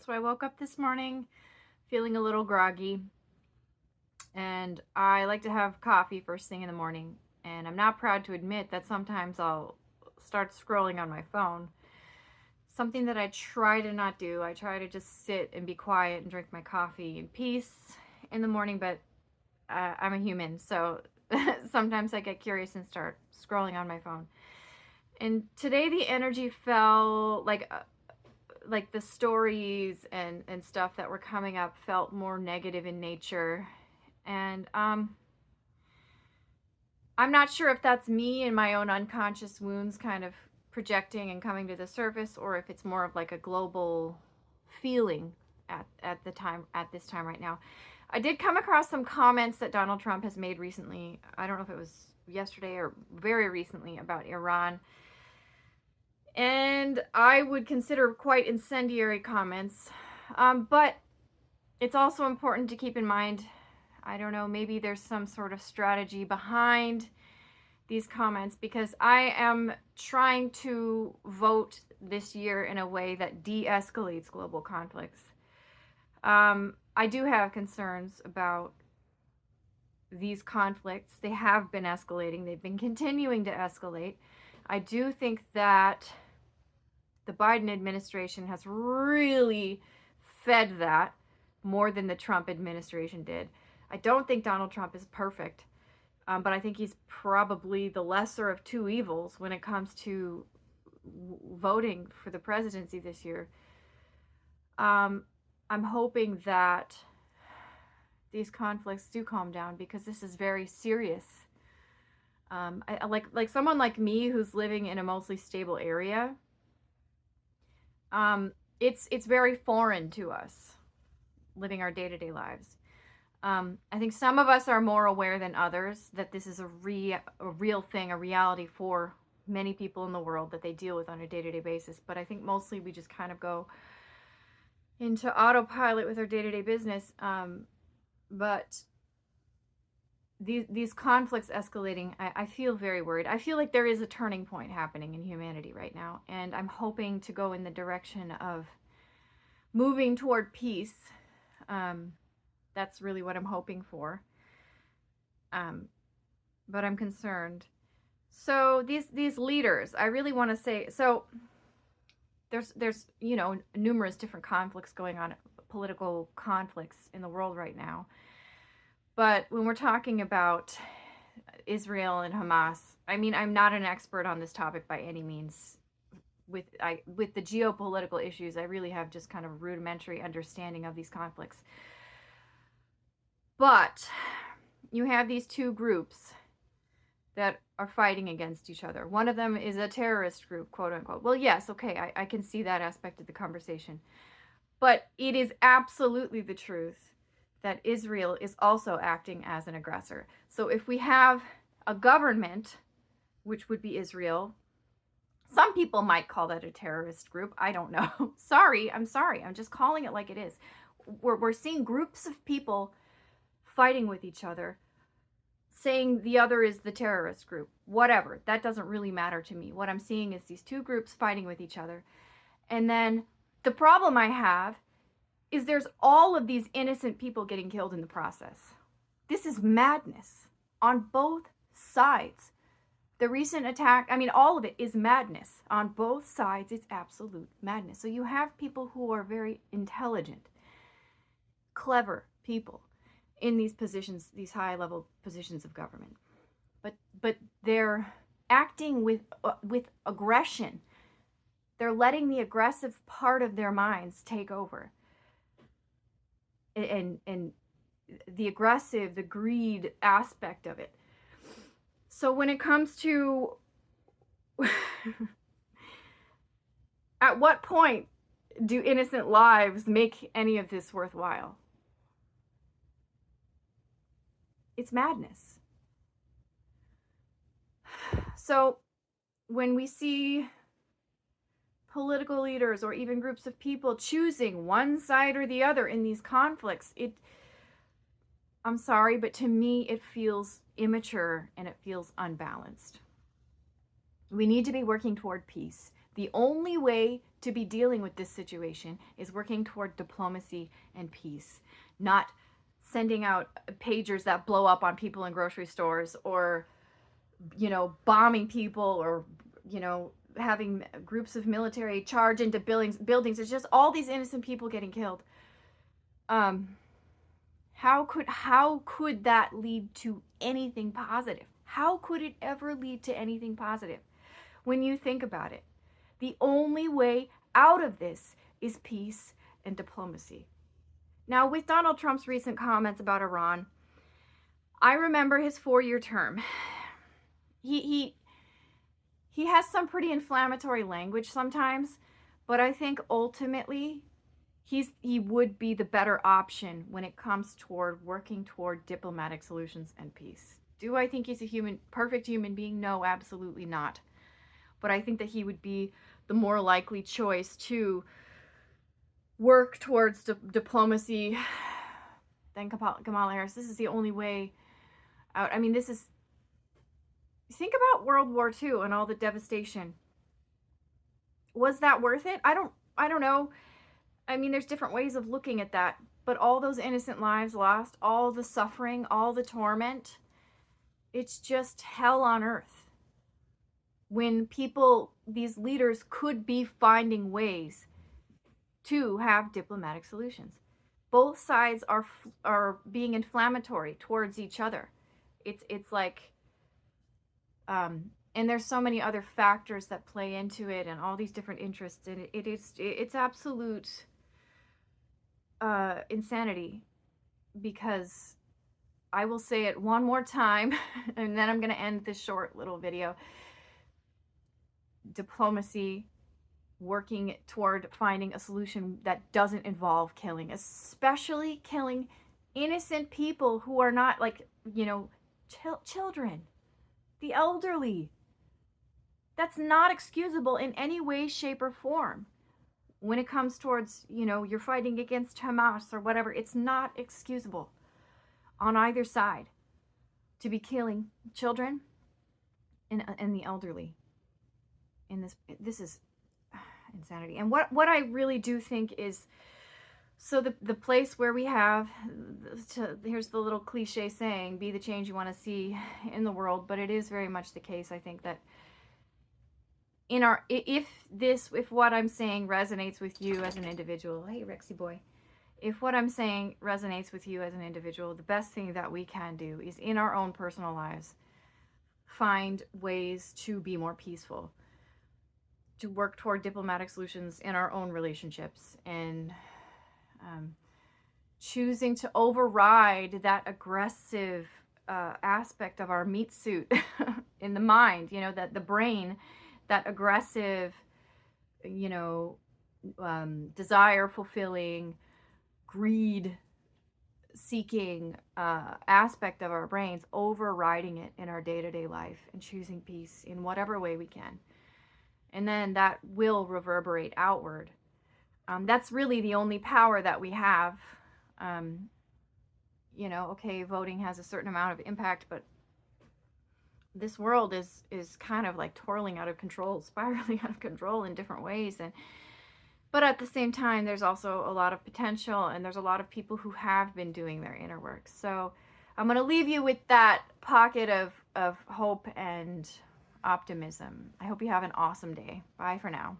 So I woke up this morning feeling a little groggy, and I like to have coffee first thing in the morning. And I'm not proud to admit that sometimes I'll start scrolling on my phone. Something that I try to not do. I try to just sit and be quiet and drink my coffee in peace in the morning, but I'm a human, so sometimes I get curious and start scrolling on my phone. And today the energy fell like the stories and stuff that were coming up felt more negative in nature. And I'm not sure if that's me and my own unconscious wounds kind of projecting and coming to the surface, or if it's more of like a global feeling at this time right now. I did come across some comments that Donald Trump has made recently. I don't know if it was yesterday or very recently, about Iran. And I would consider quite incendiary comments. But it's also important to keep in mind, I don't know, maybe there's some sort of strategy behind these comments, because I am trying to vote this year in a way that de-escalates global conflicts. I do have concerns about these conflicts. They have been escalating. They've been continuing to escalate. I do think that the Biden administration has really fed that more than the Trump administration did. I don't think Donald Trump is perfect, but I think he's probably the lesser of two evils when it comes to voting for the presidency this year. I'm hoping that these conflicts do calm down, because this is very serious. Like someone like me who's living in a mostly stable area, it's very foreign to us living our day-to-day lives. I think some of us are more aware than others that this is a real thing, a reality for many people in the world that they deal with on a day-to-day basis. But I think mostly we just kind of go into autopilot with our day-to-day business. But these conflicts escalating, I feel very worried. I feel like there is a turning point happening in humanity right now, and I'm hoping to go in the direction of moving toward peace. That's really what I'm hoping for. But I'm concerned. So these leaders, I really want to say, so there's numerous different conflicts going on, political conflicts in the world right now. But when we're talking about Israel and Hamas, I mean, I'm not an expert on this topic by any means. With the geopolitical issues, I really have just kind of rudimentary understanding of these conflicts. But you have these two groups that are fighting against each other. One of them is a terrorist group, quote unquote. Well, yes, okay, I can see that aspect of the conversation. But it is absolutely the truth that Israel is also acting as an aggressor. So if we have a government, which would be Israel, some people might call that a terrorist group. I don't know. I'm sorry. I'm just calling it like it is. We're seeing groups of people fighting with each other, saying the other is the terrorist group. Whatever. That doesn't really matter to me. What I'm seeing is these two groups fighting with each other. And then the problem I have is there's all of these innocent people getting killed in the process. This is madness on both sides. The recent attack, I mean, all of it is madness. On both sides, it's absolute madness. So you have people who are very intelligent, clever people in these positions, these high-level positions of government. But they're acting with aggression. They're letting the aggressive part of their minds take over. And the aggressive, the greed aspect of it. So when it comes to at what point do innocent lives make any of this worthwhile? It's madness. So when we see political leaders or even groups of people choosing one side or the other in these conflicts, I'm sorry, but to me it feels immature and it feels unbalanced. We need to be working toward peace. The only way to be dealing with this situation is working toward diplomacy and peace, not sending out pagers that blow up on people in grocery stores, or, bombing people, or, having groups of military charge into buildings. It's just all these innocent people getting killed. How could that lead to anything positive? How could it ever lead to anything positive? When you think about it, the only way out of this is peace and diplomacy. Now, with Donald Trump's recent comments about Iran, I remember his 4-year term. He has some pretty inflammatory language sometimes, but I think ultimately he would be the better option when it comes toward working toward diplomatic solutions and peace. Do I think he's a perfect human being? No, absolutely not. But I think that he would be the more likely choice to work towards than Kamala Harris. This is the only way out. I mean, think about World War II and all the devastation. Was that worth it? I don't know. I mean, there's different ways of looking at that, but all those innocent lives lost, all the suffering, all the torment, it's just hell on earth. When these leaders could be finding ways to have diplomatic solutions. Both sides are being inflammatory towards each other. It's like, and there's so many other factors that play into it, and all these different interests, and it's absolute insanity. Because I will say it one more time, and then I'm going to end this short little video. Diplomacy, working toward finding a solution that doesn't involve killing, especially killing innocent people who are not, like, children, the elderly. That's not excusable in any way, shape, or form. When it comes towards, you're fighting against Hamas or whatever, it's not excusable on either side to be killing children and the elderly. This is insanity. And what I really do think is, so the place where we have, here's the little cliche saying, be the change you want to see in the world, but it is very much the case. I think that if what I'm saying resonates with you as an individual, hey Rexy boy, if what I'm saying resonates with you as an individual, the best thing that we can do is, in our own personal lives, find ways to be more peaceful, to work toward diplomatic solutions in our own relationships, and choosing to override that aggressive aspect of our meat suit in the mind, that the brain, that aggressive, desire fulfilling, greed seeking aspect of our brains, overriding it in our day-to-day life and choosing peace in whatever way we can. And then that will reverberate outward. That's really the only power that we have. Okay, voting has a certain amount of impact, but this world is kind of like twirling out of control, spiraling out of control in different ways. But at the same time, there's also a lot of potential, and there's a lot of people who have been doing their inner work. So I'm going to leave you with that pocket of hope and optimism. I hope you have an awesome day. Bye for now.